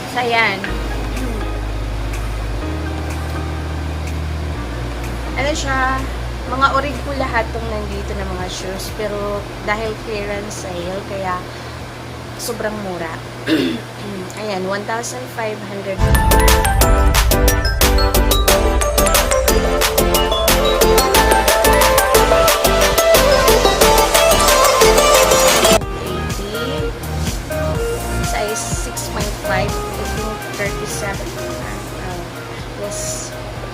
So, ayan. Ano siya, mga orig po lahat tong nandito na mga shoes. Pero, dahil clearance sale, kaya sobrang mura. Ayan, 1,500. Size 6.5, I think 37. Yes,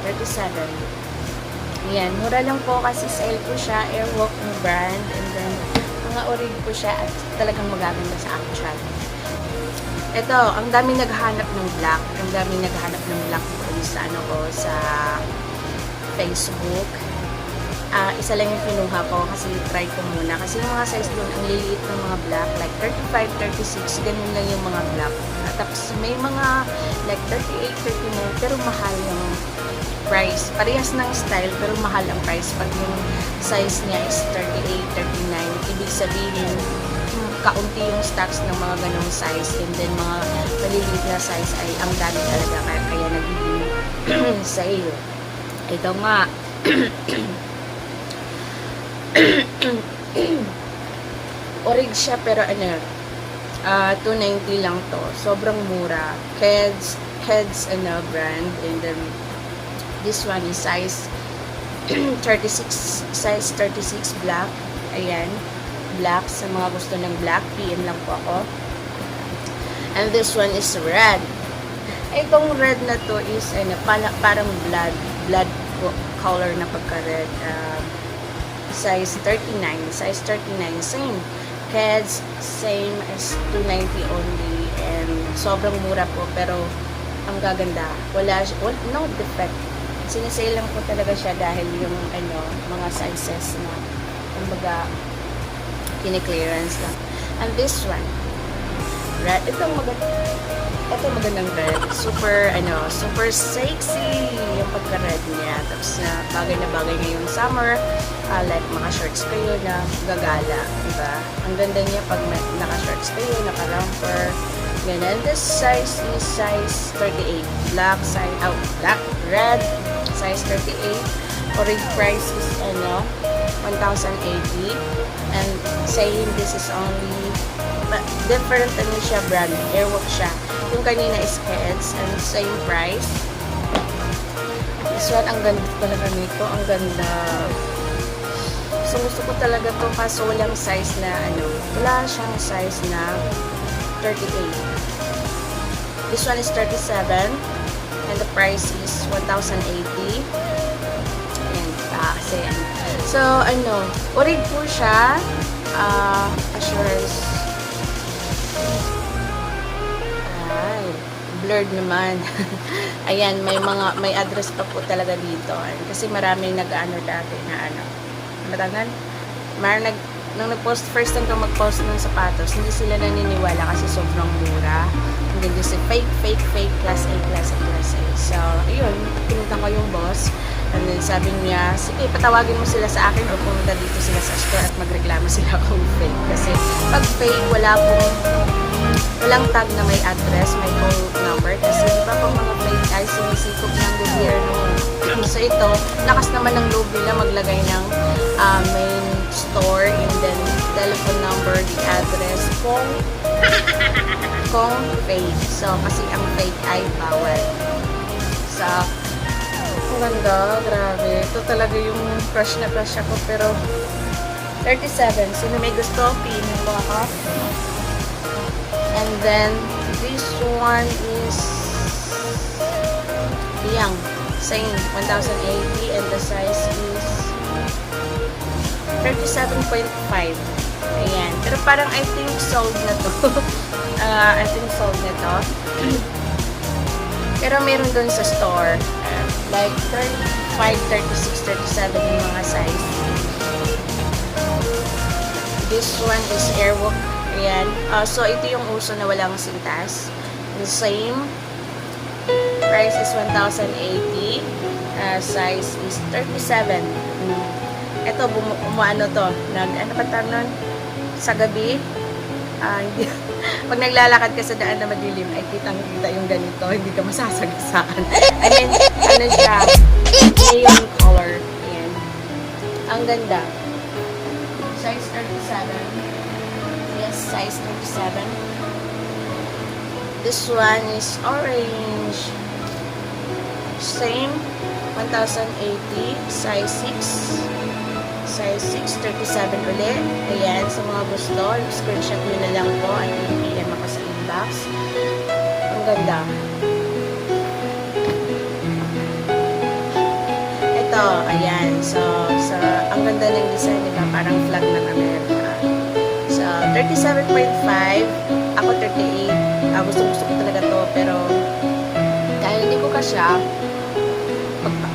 37. Ayan, mura lang po kasi sale po siya, Airwalk ng brand, and then mga orig po siya at talagang magaganda sa actual. Ito, ang daming naghahanap ng black, ang daming naghahanap ng black po sa ano ko, sa Facebook. Isa lang yung kinuha ko kasi try ko muna. Kasi yung mga size doon, ang liliit ng mga black, like 35, 36, ganun lang yung mga black. Tapos may mga like 38, 39, pero mahal yung price. Parehas ng style, pero mahal ang price. Pag yung size niya is 38, 39, ibig sabihin, kaunti yung stocks ng mga ganong size. And then mga maliliit na size ay ang dami talaga. Kaya nagiging sale. Ito nga. Orig siya pero ano, 290 lang to. Sobrang mura. Heads ano brand, and then this one is size 36, size 36 black. Ayan, black sa mga gusto ng black, PM lang po ako. And this one is red. Itong red na to is ano, parang blood color na pagka-red. Size 39, same. Heads, same as 290 only, and sobrang mura po, pero ang gaganda. No defect. Sinisale lang po talaga siya dahil yung ano, mga sizes na kumbaga kine-clearance lang. And this one, red. Ito magandang red. Super sexy yung pagka-red niya. Tapos na bagay ngayong summer. Like mga shorts kayo na gagala, diba? Ang ganda niya pag naka-shorts kayo, naka-romper. Ganun. This size is size 38. Black, red, size 38. Orig price is 1,080. And saying this is only different siya brand, Airwalk siya. Yung kanina is Heads, and same price. This one, ang ganda talaga nito, ang ganda. So, gusto ko talaga to, kaso walang size na wala siyang size na 38. This one is 37, and the price is 1,080. Ayan, kasi so, orig po siya, assurance. Blurred naman. Ayan, may address pa po talaga dito. Kasi maraming nag-ano dati na matagal. Nung nag-post, first time ko mag-post ng sapatos, hindi sila naniniwala kasi sobrang mura. And then kasi fake, class A. So, ayun, pinunta ko yung boss. And then sabi niya, sige, patawagin mo sila sa akin o pumunta dito sila sa store at magreklamo sila kung fake. Kasi pag fake, walang tag na may address, may code number. Kasi di ba pang mga fake ay sinisikop ng gobyerno. So ito, lakas naman ng loob nila maglagay ng main store and then telephone number, the address, kung fake. So, kasi ang fake ay bawal. So, ang ganda, grabe. Ito talaga yung crush na crush ako, pero 37. Sino may gusto, pinin mo ako. And then, this one is young. Same, 1,080, and the size is 37.5. Ayan. Pero parang I think sold na to. Pero meron dun sa store. Like 35, 36, 37 yung mga size. This one is Airwalk. Ayan. So, ito yung uso na walang sintas. The same. Price is 1,080. Size is 37. Ito, ano to? Ano pa tawag nun? Sa gabi. Hindi. Pag naglalakad ka sa daan na madilim, ay kitang-kita yung ganito, hindi ka masasagasaan. And then, ano siya, neon color. Ayan. Ang ganda. Size 37. Yes, size 37. This one is orange. Same, 1080, size 6. Size 6, 37 ulit. Ayan, sa mga gusto, screenshot nyo na lang po at i-PM ako sa inbox. Ang ganda. Ito, ayan. So, ang ganda ng design, diba? Parang flag ng Amerika. So, 37.5. Ako 38. Gusto ko talaga to, pero dahil hindi ko kasya,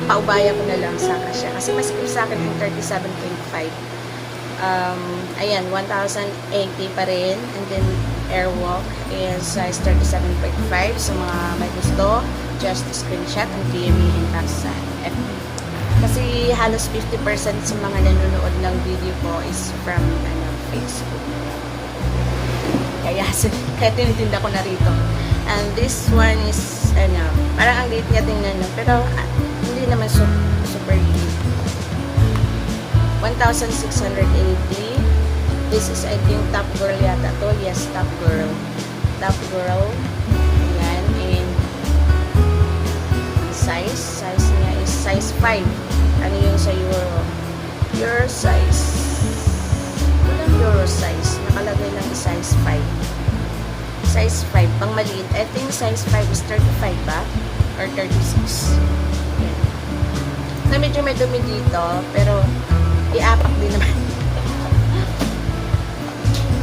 paubaya ko na lang sa kasya. Kasi masikip sa akin yung 37.5. Ayan, 1080 pa rin. And then, Airwalk is size 37.5. So, mga may gusto, just screenshot and PM me inbox sa FB. Kasi halos 50% sa mga nanonood ng video ko is from Facebook. Kaya tinitinda ko na rito. And this one is, parang ang liit niya tingnan, pero hindi naman super liit. 1,680. This is, I think, Top Girl yata to. Yes, Top Girl. Top Girl. Ayan. And size niya is size 5. Ano yung sa Euro? Euro size. Walang Euro size. Nakalagay lang is size 5. Size 5, pang maliit. I think size 5 is 35 ba? Or 36. Ayan. Na medyo may dumi dito, pero iapak din naman.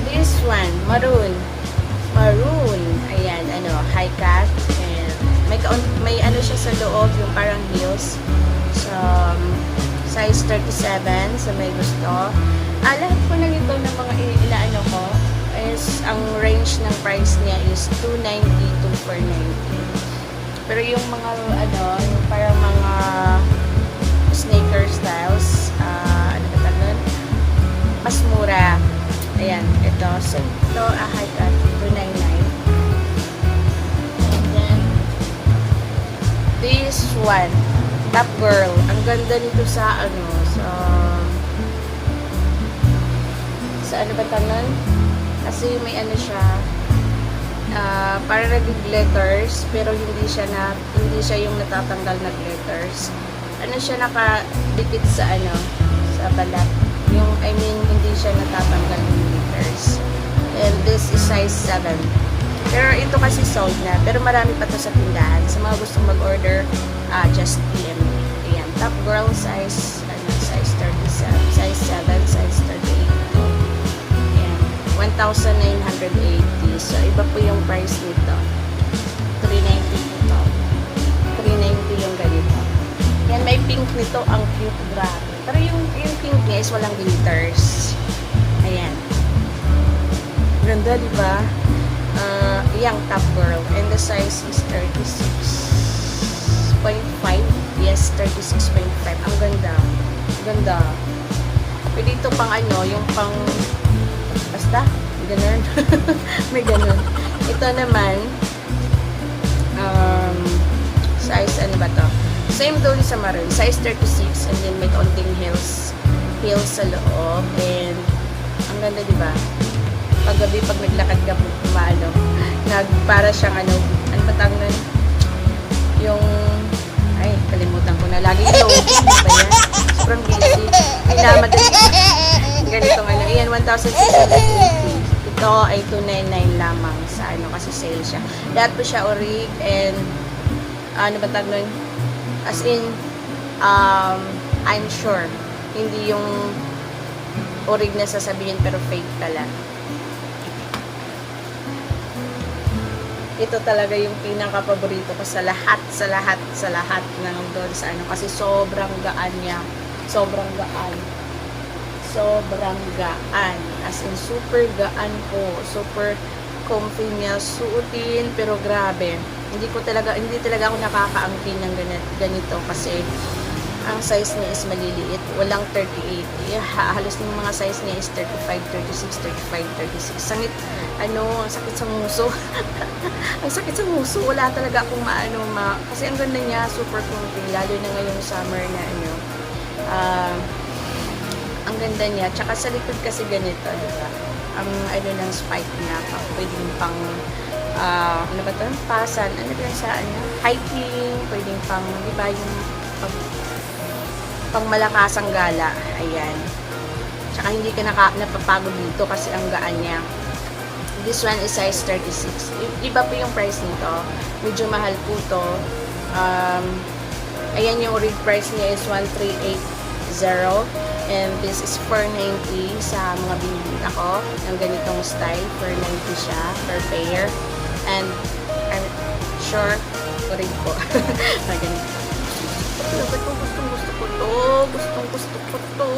This one, maroon. Maroon. Ayan, high cut. And may ano siya sa loob, yung parang heels. So, size 37, sa may gusto. Lahat po na ito ng mga ilaano ko is, ang range ng price niya is 290 to 490. Pero yung mga, yung parang mga sneaker styles, ano ba tawag nun? Mas mura. Ayan, ito. So, ito, high cut, 299. And then, this one, Top Girl. Ang ganda nito sa, sa ano ba tawag? Kasi may siya, para nag-glitters, pero hindi siya yung natatanggal na glitters. Siya nakadikit sa sa balat. Hindi siya natatanggal ng glitters. And this is size 7. Pero ito kasi sold na. Pero marami pa to sa tindahan. Sa mga gustong mag-order, just PM me. Ayan, Top Girl size, size 37, size 7, size 38. Ayan, 1,980. So, iba po yung price nito. 390 ito. 390 yung ganito. Yan, may pink nito. Ang cute, grabe. Pero yung pink niya is walang glitters. Ayan. Ganda, diba? Young Top Girl. And the size is 36.5. Yes, 36.5. Ang ganda. Ganda. Pwede ito pang yung pang basta, ganun. May ganun. Ito naman, size, ba to? Same doon sa maroon. Size 36. And then may konting heels sa loob. And, ang ganda, diba? Paggabi, pag naglakad ka, para siyang ano ba tawag nun? Yung, kalimutan ko na. Lagi ito, ba yan? Sobrang busy. Minamadali. Ganitong Ayan, 1,680. Ito ay 299 lamang sa kasi sale siya. Lahat po siya orig and, ano ba tawag nun? As in, I'm sure, hindi yung orig na sasabihin pero fake pala. Ito talaga yung pinaka-paborito ko sa lahat ng doon sa kasi sobrang gaan niya. Sobrang gaan. As in, super gaan po. Super comfy niya. Suotin, pero grabe. Hindi talaga ako nakakaangkin ng ganito kasi ang size niya is maliliit. Walang 38. Halos ng mga size niya is 35, 36, 35, 36. Sangit, ang sakit sa nguso. Ang sakit sa nguso. Wala talaga akong kasi ang ganda niya, super comfy. Lalo na ngayong summer na ang ganda niya. Tsaka sa likod kasi ganito, diba? Ang ng spike niya, pwedeng pang ano ba ito? Pasan. Ano ba sa hiking, pwedeng pang, diba, yung pang malakasang gala. Ayan. Tsaka hindi ka napapagod dito kasi ang gaan niya. This one is size 36. Iba po yung price nito. Medyo mahal po to. Ayan yung rig price niya is 1380. And this is 490 sa mga binibita ko. Ang ganitong style, 490 siya per pair. And I'm sure rig po. Ganito. Ba't ko gustong gusto ko to.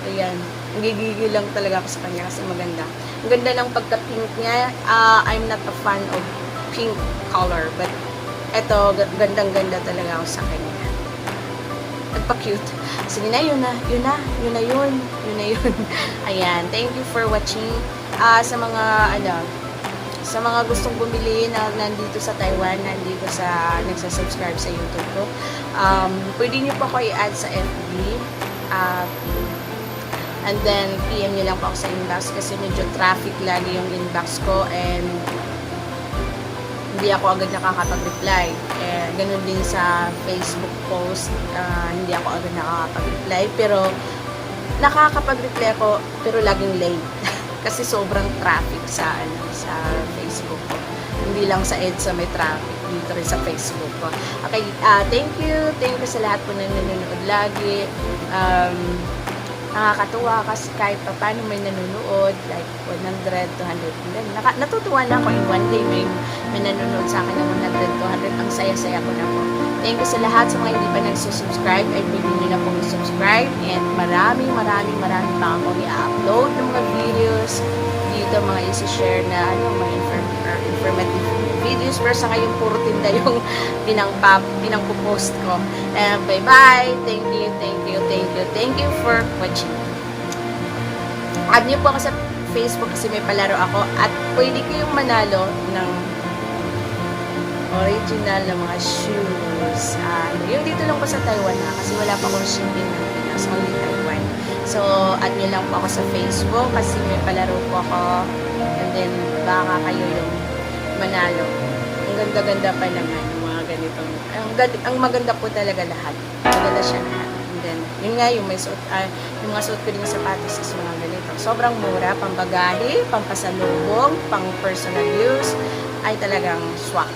Ayan. Nagigigil lang talaga ako sa kanya kasi maganda. Ang ganda ng pagka-pink niya. I'm not a fan of pink color. But eto, gandang-ganda talaga ako sa kanya. Nagpa-cute. Sige na, yun. Ayan. Thank you for watching. Sa mga gustong bumili na nandito sa Taiwan, nandito sa nagsasubscribe sa YouTube ko, pwede niyo po ako i-add sa FB. And then, PM niyo lang po ako sa inbox kasi medyo traffic lagi yung inbox ko and hindi ako agad nakakapag-reply. Ganun din sa Facebook post, hindi ako agad nakakapag-reply. Pero, nakakapag-reply ako, pero laging late. Kasi sobrang traffic sa Facebook ko. Hindi lang sa EDSA may traffic, dito rin sa Facebook ko. Okay, thank you sa lahat po na nanonood lagi. Nakakatuwa kasi kahit pa paano may nanonood, like 100, 200. Natutuwa na ako in one day may nanonood sa akin ng 100, 200. Ang saya-saya ko na po. Thank you sa lahat, sa mga hindi pa nagsusubscribe. I believe nyo na pong subscribe. And maraming pa akong i-upload ng mga videos dito, mga isi-share na mga informative videos. Pero sa ngayon, puro tinda yung pinang-post ko. And bye-bye. Thank you for watching. Add nyo po ako sa Facebook kasi may palaro ako. At pwede kayong manalo ng original na mga shoes. Yung dito lang po sa Taiwan kasi wala pa akong shipping ng Pinas, only Taiwan. So, add nyo lang po ako sa Facebook kasi may palaro po ako. And then, baka kayo yung manalo. Ang ganda-ganda pa naman yung mga ganitong. Ang maganda po talaga lahat. Maganda siya lahat. And then, yun nga, yung yung mga suot ko din sapatos is mga ganito. Sobrang mura, pambagahe, pampasalubong, pang personal use, ay talagang swak.